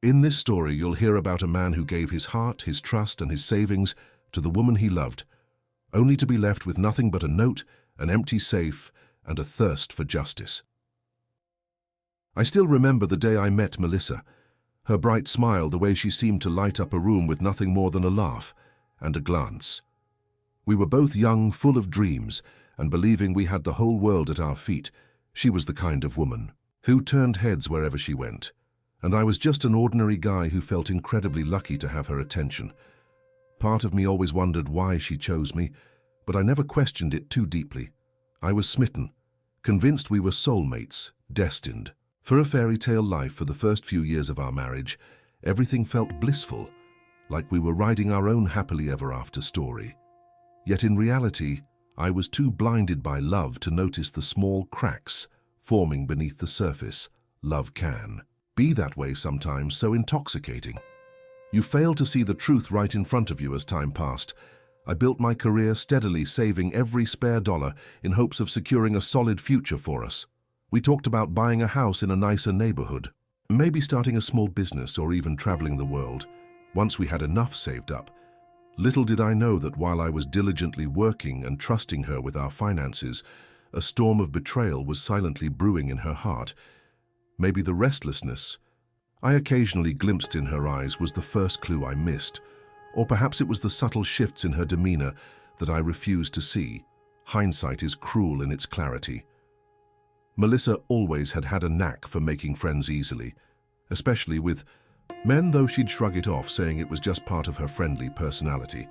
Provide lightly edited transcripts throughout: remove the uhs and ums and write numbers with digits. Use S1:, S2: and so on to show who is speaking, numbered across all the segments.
S1: In this story, you'll hear about a man who gave his heart, his trust, and his savings to the woman he loved, only to be left with nothing but a note, an empty safe, and a thirst for justice. I still remember the day I met Melissa. Her bright smile, the way she seemed to light up a room with nothing more than a laugh and a glance. We were both young, full of dreams, and believing we had the whole world at our feet. She was the kind of woman who turned heads wherever she went, and I was just an ordinary guy who felt incredibly lucky to have her attention. Part of me always wondered why she chose me, but I never questioned it too deeply. I was smitten, convinced we were soulmates, destined for a fairy tale life. For the first few years of our marriage, everything felt blissful, like we were writing our own happily ever after story. Yet in reality, I was too blinded by love to notice the small cracks forming beneath the surface. Love can be that way sometimes, so intoxicating. You fail to see the truth right in front of you. As time passed, I built my career steadily, saving every spare dollar in hopes of securing a solid future for us. We talked about buying a house in a nicer neighborhood, maybe starting a small business or even traveling the world, once we had enough saved up. Little did I know that while I was diligently working and trusting her with our finances, a storm of betrayal was silently brewing in her heart. Maybe the restlessness I occasionally glimpsed in her eyes was the first clue I missed, or perhaps it was the subtle shifts in her demeanor that I refused to see. Hindsight is cruel in its clarity. Melissa always had a knack for making friends easily, especially with men, though she'd shrug it off, saying it was just part of her friendly personality.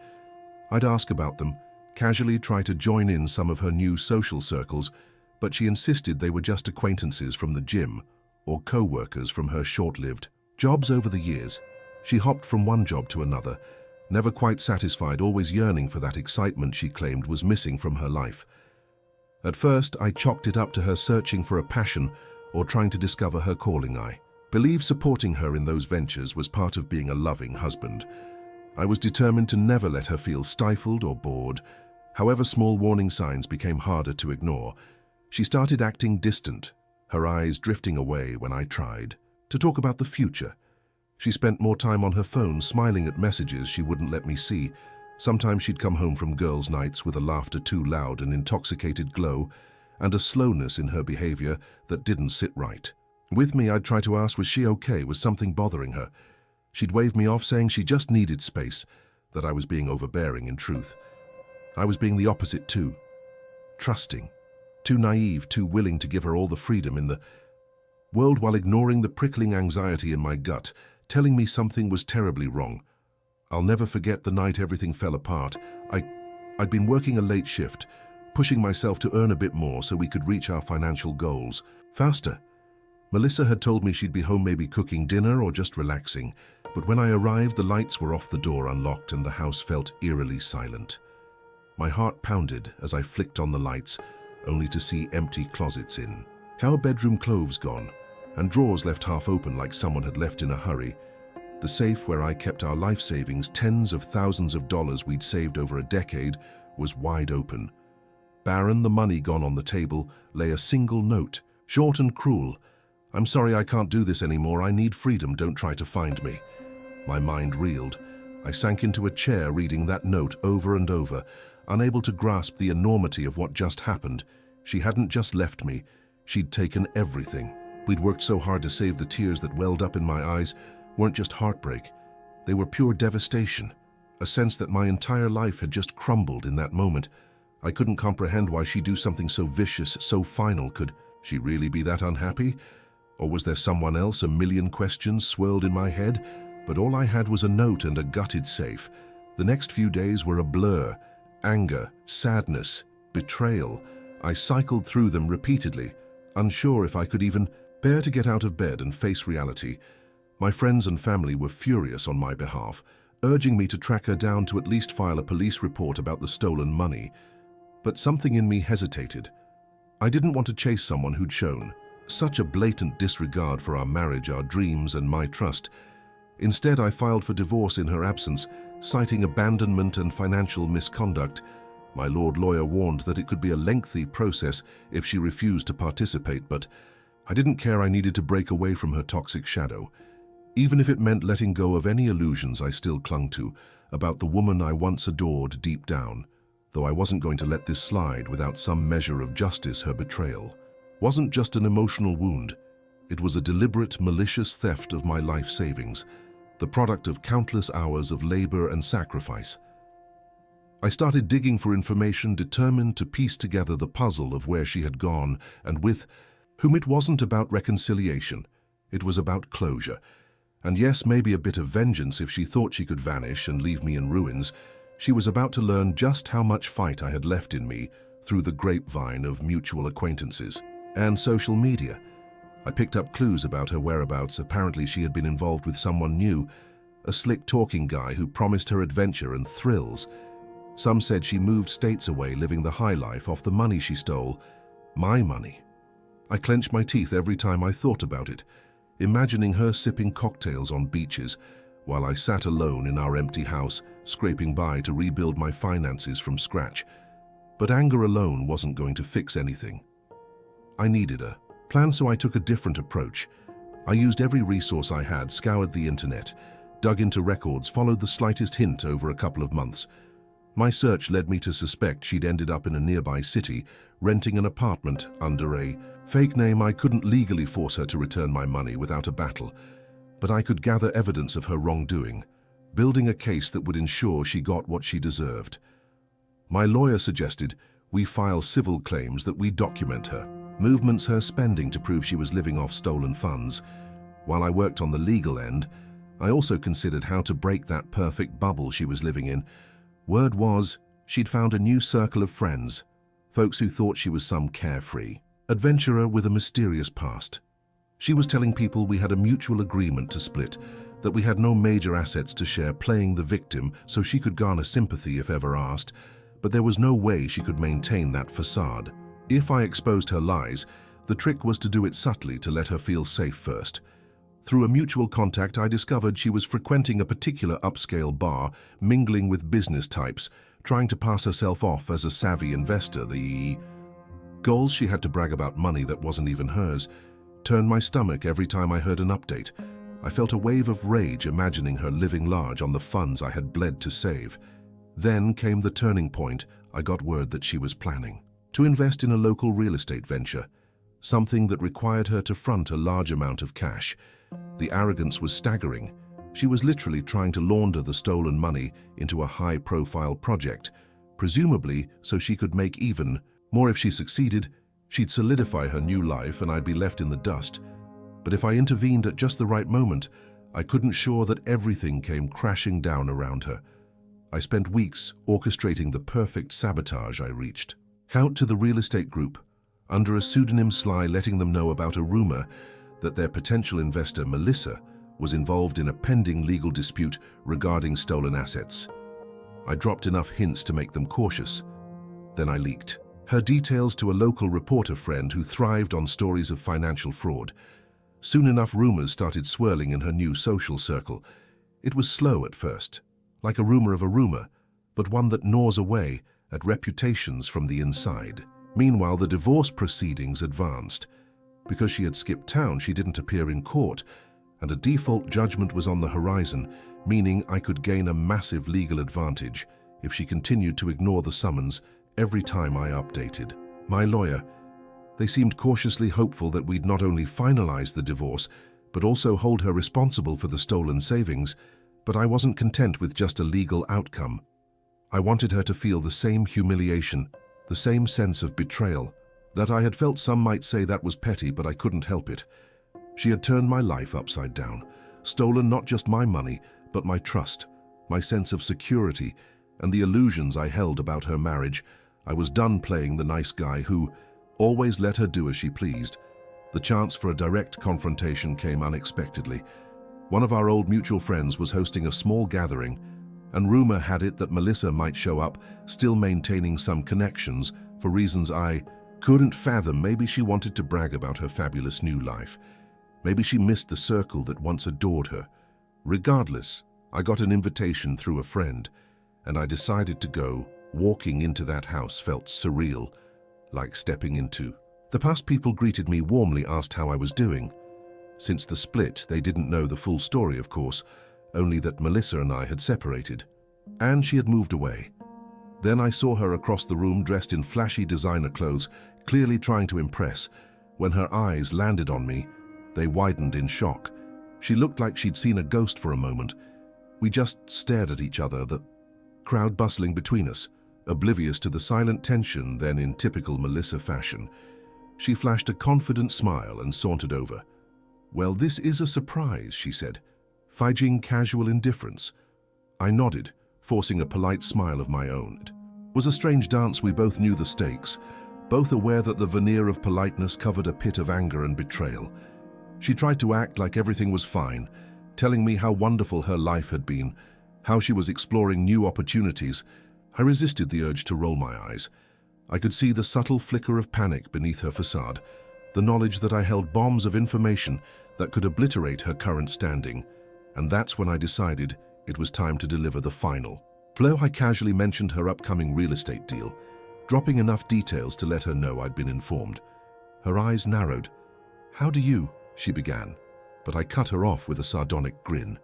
S1: I'd ask about them, casually try to join in some of her new social circles, but she insisted they were just acquaintances from the gym or co-workers from her short-lived jobs. Over the years, she hopped from one job to another, never quite satisfied, always yearning for that excitement she claimed was missing from her life. At first, I chalked it up to her searching for a passion or trying to discover her calling. I believe supporting her in those ventures was part of being a loving husband. I was determined to never let her feel stifled or bored. However, small warning signs became harder to ignore. She started acting distant, her eyes drifting away when I tried to talk about the future. She spent more time on her phone, smiling at messages she wouldn't let me see. Sometimes she'd come home from girls' nights with a laughter too loud, an intoxicated glow, and a slowness in her behavior that didn't sit right. With me, I'd try to ask, was she okay? Was something bothering her? She'd wave me off, saying she just needed space, that I was being overbearing. In truth, I was being the opposite too. Trusting, too naive, too willing to give her all the freedom in the world while ignoring the prickling anxiety in my gut, telling me something was terribly wrong. I'll never forget the night everything fell apart. I'd been working a late shift, pushing myself to earn a bit more so we could reach our financial goals faster. Melissa had told me she'd be home, maybe cooking dinner or just relaxing, but when I arrived, the lights were off, the door unlocked, and the house felt eerily silent. My heart pounded as I flicked on the lights, only to see empty closets in our bedroom, clothes gone, and drawers left half open like someone had left in a hurry. The safe where I kept our life savings, tens of thousands of dollars we'd saved over a decade, was wide open. Barren, the money gone. On the table lay a single note, short and cruel. "I'm sorry, I can't do this anymore. I need freedom. Don't try to find me." My mind reeled. I sank into a chair, reading that note over and over, unable to grasp the enormity of what just happened. She hadn't just left me, she'd taken everything. We'd worked so hard to save. The tears that welled up in my eyes weren't just heartbreak. They were pure devastation, a sense that my entire life had just crumbled in that moment. I couldn't comprehend why she'd do something so vicious, so final. Could she really be that unhappy? Or was there someone else? A million questions swirled in my head, but all I had was a note and a gutted safe. The next few days were a blur. Anger, sadness, betrayal. I cycled through them repeatedly, unsure if I could even bear to get out of bed and face reality. My friends and family were furious on my behalf, urging me to track her down, to at least file a police report about the stolen money. But something in me hesitated. I didn't want to chase someone who'd shown such a blatant disregard for our marriage, our dreams, and my trust. Instead, I filed for divorce in her absence, citing abandonment and financial misconduct. My lord lawyer warned that it could be a lengthy process if she refused to participate, but I didn't care. I needed to break away from her toxic shadow. even if it meant letting go of any illusions I still clung to about the woman I once adored deep down, though I wasn't going to let this slide without some measure of justice. Her betrayal wasn't just an emotional wound. It was a deliberate, malicious theft of my life savings, the product of countless hours of labor and sacrifice. I started digging for information, determined to piece together the puzzle of where she had gone and with whom. It wasn't about reconciliation. It was about closure. And yes, maybe a bit of vengeance if she thought she could vanish and leave me in ruins. She was about to learn just how much fight I had left in me through the grapevine of mutual acquaintances and social media. I picked up clues about her whereabouts. Apparently she had been involved with someone new, a slick-talking guy who promised her adventure and thrills. Some said she moved states away, living the high life off the money she stole. My money. I clenched my teeth every time I thought about it, imagining her sipping cocktails on beaches while I sat alone in our empty house, scraping by to rebuild my finances from scratch. But anger alone wasn't going to fix anything. I needed a plan, so I took a different approach. I used every resource I had, scoured the internet, dug into records, followed the slightest hint over a couple of months. My search led me to suspect she'd ended up in a nearby city, renting an apartment under a fake name. I couldn't legally force her to return my money without a battle, but I could gather evidence of her wrongdoing, building a case that would ensure she got what she deserved. My lawyer suggested we file civil claims, that we document her movements, her spending, to prove she was living off stolen funds. While I worked on the legal end, I also considered how to break that perfect bubble she was living in. Word was, she'd found a new circle of friends, folks who thought she was some carefree adventurer with a mysterious past. She was telling people we had a mutual agreement to split, that we had no major assets to share, playing the victim so she could garner sympathy if ever asked, but there was no way she could maintain that facade. If I exposed her lies, the trick was to do it subtly, to let her feel safe first. Through a mutual contact, I discovered she was frequenting a particular upscale bar, mingling with business types, trying to pass herself off as a savvy investor. The goals she had to brag about money that wasn't even hers turned my stomach every time I heard an update. I felt a wave of rage imagining her living large on the funds I had bled to save. Then came the turning point. I got word that she was planning to invest in a local real estate venture, something that required her to front a large amount of cash. The arrogance was staggering. She was literally trying to launder the stolen money into a high-profile project, presumably so she could make even more. If she succeeded, she'd solidify her new life and I'd be left in the dust. But if I intervened at just the right moment, I couldn't ensure that everything came crashing down around her. I spent weeks orchestrating the perfect sabotage. I reached out to the real estate group under a pseudonym, Sly, letting them know about a rumor that their potential investor, Melissa, was involved in a pending legal dispute regarding stolen assets. I dropped enough hints to make them cautious. Then I leaked her details to a local reporter friend who thrived on stories of financial fraud. Soon enough, rumors started swirling in her new social circle. It was slow at first, like a rumor of a rumor, but one that gnaws away at reputations from the inside. Meanwhile, the divorce proceedings advanced. Because she had skipped town, she didn't appear in court, and a default judgment was on the horizon, meaning I could gain a massive legal advantage if she continued to ignore the summons every time I updated my lawyer. They seemed cautiously hopeful that we'd not only finalize the divorce, but also hold her responsible for the stolen savings. But I wasn't content with just a legal outcome. I wanted her to feel the same humiliation, the same sense of betrayal that I had felt. Some might say that was petty, but I couldn't help it. She had turned my life upside down, stolen not just my money, but my trust, my sense of security, and the illusions I held about her marriage. I was done playing the nice guy who always let her do as she pleased. The chance for a direct confrontation came unexpectedly. One of our old mutual friends was hosting a small gathering, and rumor had it that Melissa might show up, still maintaining some connections for reasons I couldn't fathom. Maybe she wanted to brag about her fabulous new life. Maybe she missed the circle that once adored her. Regardless, I got an invitation through a friend, and I decided to go. Walking into that house felt surreal, like stepping into the past. People greeted me warmly, asked how I was doing. Since the split, they didn't know the full story, of course, only that Melissa and I had separated, and she had moved away. Then I saw her across the room dressed in flashy designer clothes, clearly trying to impress. When her eyes landed on me, they widened in shock. She looked like she'd seen a ghost for a moment. We just stared at each other, the crowd bustling between us, oblivious to the silent tension. Then, in typical Melissa fashion, she flashed a confident smile and sauntered over. "Well, this is a surprise," she said, fidgeting casual indifference. I nodded, forcing a polite smile of my own. It was a strange dance. We both knew the stakes, both aware that the veneer of politeness covered a pit of anger and betrayal. She tried to act like everything was fine, telling me how wonderful her life had been, how she was exploring new opportunities. I resisted the urge to roll my eyes. I could see the subtle flicker of panic beneath her facade, the knowledge that I held bombs of information that could obliterate her current standing. And that's when I decided it was time to deliver the final blow. I casually mentioned her upcoming real estate deal, dropping enough details to let her know I'd been informed. Her eyes narrowed. "How do you?" she began, but I cut her off with a sardonic grin.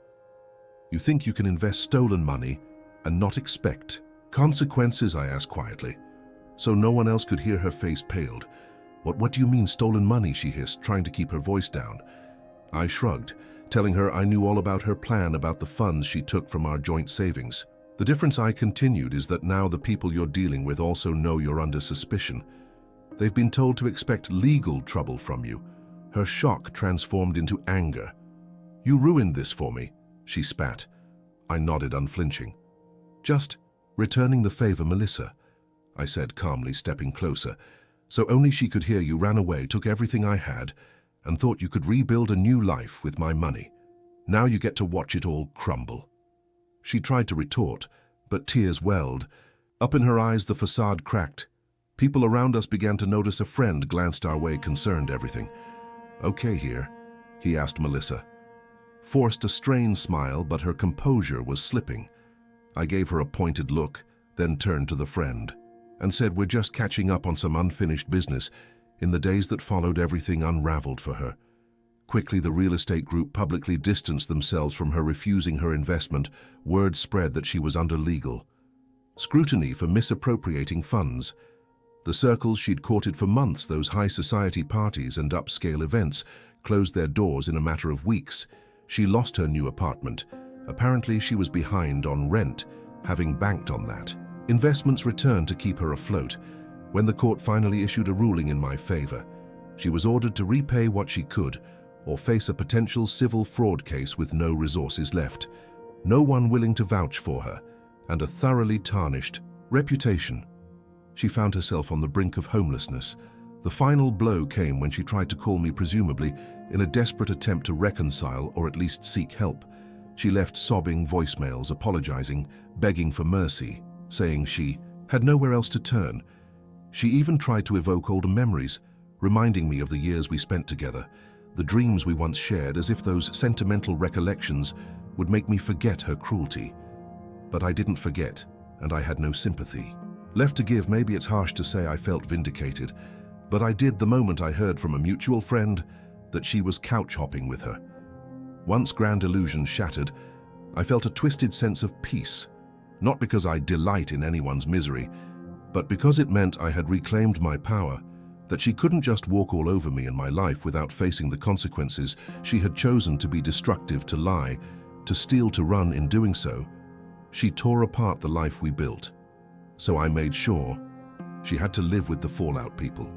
S1: "You think you can invest stolen money and not expect consequences?" I asked quietly, so no one else could hear. Her face paled. What do you mean, stolen money?" she hissed, trying to keep her voice down. I shrugged, telling her I knew all about her plan, about the funds she took from our joint savings. "The difference," I continued, "is that now the people you're dealing with also know you're under suspicion. They've been told to expect legal trouble from you." Her shock transformed into anger. "You ruined this for me," she spat. I nodded, unflinching. "Just returning the favor, Melissa," I said calmly, stepping closer. "So only she could hear. You ran away, took everything I had, and thought you could rebuild a new life with my money. Now you get to watch it all crumble." She tried to retort, but tears welled up in her eyes. The facade cracked. People around us began to notice. A friend glanced our way, concerned. "Everything okay here?" he asked Melissa. Forced a strained smile, but her composure was slipping. I gave her a pointed look, then turned to the friend and said, "We're just catching up on some unfinished business." In the days that followed, everything unraveled for her. Quickly, the real estate group publicly distanced themselves from her, refusing her investment. Word spread that she was under legal scrutiny for misappropriating funds. The circles she'd courted for months, those high society parties and upscale events, closed their doors in a matter of weeks. She lost her new apartment. Apparently, she was behind on rent, having banked on that. Investments returned to keep her afloat. When the court finally issued a ruling in my favor, she was ordered to repay what she could or face a potential civil fraud case with no resources left, no one willing to vouch for her, and a thoroughly tarnished reputation. She found herself on the brink of homelessness. The final blow came when she tried to call me, presumably in a desperate attempt to reconcile or at least seek help. She left sobbing voicemails, apologizing, begging for mercy, saying she had nowhere else to turn. She even tried to evoke older memories, reminding me of the years we spent together, the dreams we once shared, as if those sentimental recollections would make me forget her cruelty. But I didn't forget, and I had no sympathy left to give. Maybe it's harsh to say I felt vindicated, but I did the moment I heard from a mutual friend that she was couch hopping with her. Once grand illusions shattered, I felt a twisted sense of peace, not because I delight in anyone's misery, but because it meant I had reclaimed my power, that she couldn't just walk all over me and my life without facing the consequences. She had chosen to be destructive, to lie, to steal, to run. In doing so, she tore apart the life we built. So I made sure she had to live with the fallout. People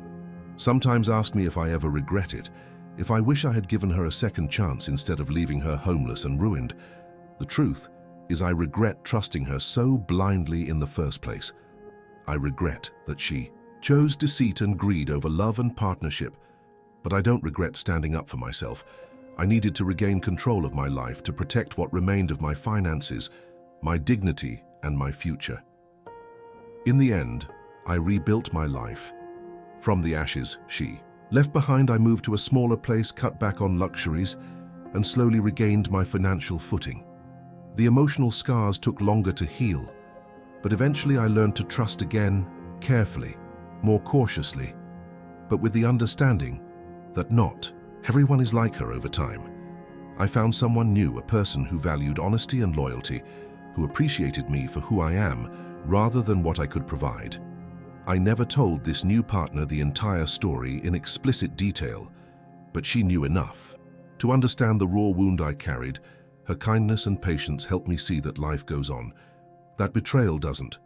S1: sometimes ask me if I ever regret it, if I wish I had given her a second chance instead of leaving her homeless and ruined. The truth is, I regret trusting her so blindly in the first place. I regret that she chose deceit and greed over love and partnership, but I don't regret standing up for myself. I needed to regain control of my life, to protect what remained of my finances, my dignity, and my future. In the end, I rebuilt my life. From the ashes she left behind, I moved to a smaller place, cut back on luxuries, and slowly regained my financial footing. The emotional scars took longer to heal, but eventually I learned to trust again, carefully, more cautiously, but with the understanding that not Everyone is like her over time. I found someone new, a person who valued honesty and loyalty, who appreciated me for who I am rather than what I could provide. I never told this new partner the entire story in explicit detail, but she knew enough to understand the raw wound I carried. Her kindness and patience helped me see that life goes on, that betrayal doesn't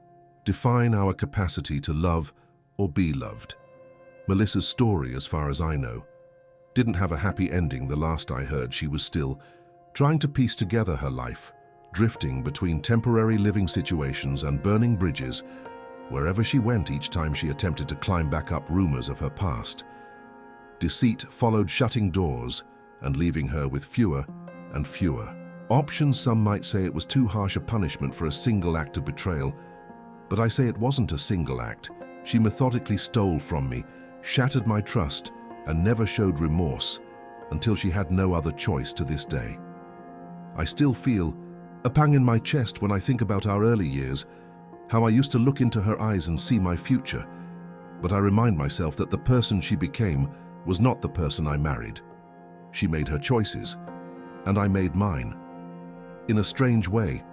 S1: define our capacity to love or be loved. Melissa's story, as far as I know, didn't have a happy ending. The last I heard, she was still trying to piece together her life, drifting between temporary living situations and burning bridges. Wherever she went, each time she attempted to climb back up rumors of her past. Deceit followed shutting doors and leaving her with fewer and fewer options. Some might say it was too harsh a punishment for a single act of betrayal, but I say it wasn't a single act. She methodically stole from me, shattered my trust, and never showed remorse until she had no other choice to this day. I still feel a pang in my chest when I think about our early years, how I used to look into her eyes and see my future, but I remind myself that the person she became was not the person I married. She made her choices, and I made mine. In a strange way,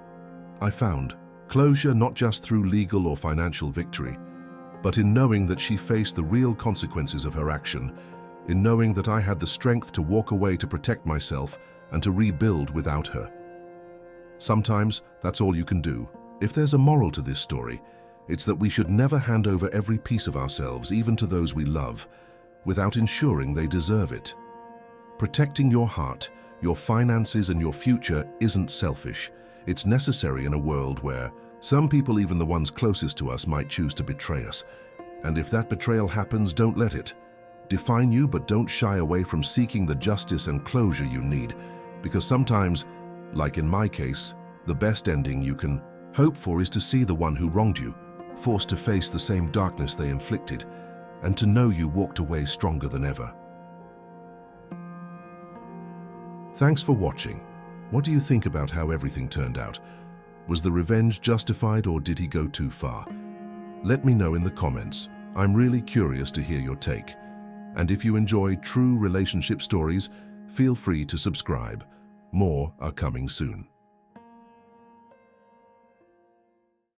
S1: I found closure not just through legal or financial victory, but in knowing that she faced the real consequences of her action, in knowing that I had the strength to walk away to protect myself and to rebuild without her. Sometimes that's all you can do. If there's a moral to this story, it's that we should never hand over every piece of ourselves, even to those we love, without ensuring they deserve it. Protecting your heart, your finances, and your future isn't selfish. It's necessary in a world where some people, even the ones closest to us, might choose to betray us. And if that betrayal happens, don't let it define you, but don't shy away from seeking the justice and closure you need. Because sometimes, like in my case, the best ending you can hope for is to see the one who wronged you forced to face the same darkness they inflicted, and to know you walked away stronger than ever. Thanks for watching. What do you think about how everything turned out? Was the revenge justified, or did he go too far? Let me know in the comments. I'm really curious to hear your take. And if you enjoy true relationship stories, feel free to subscribe. More are coming soon.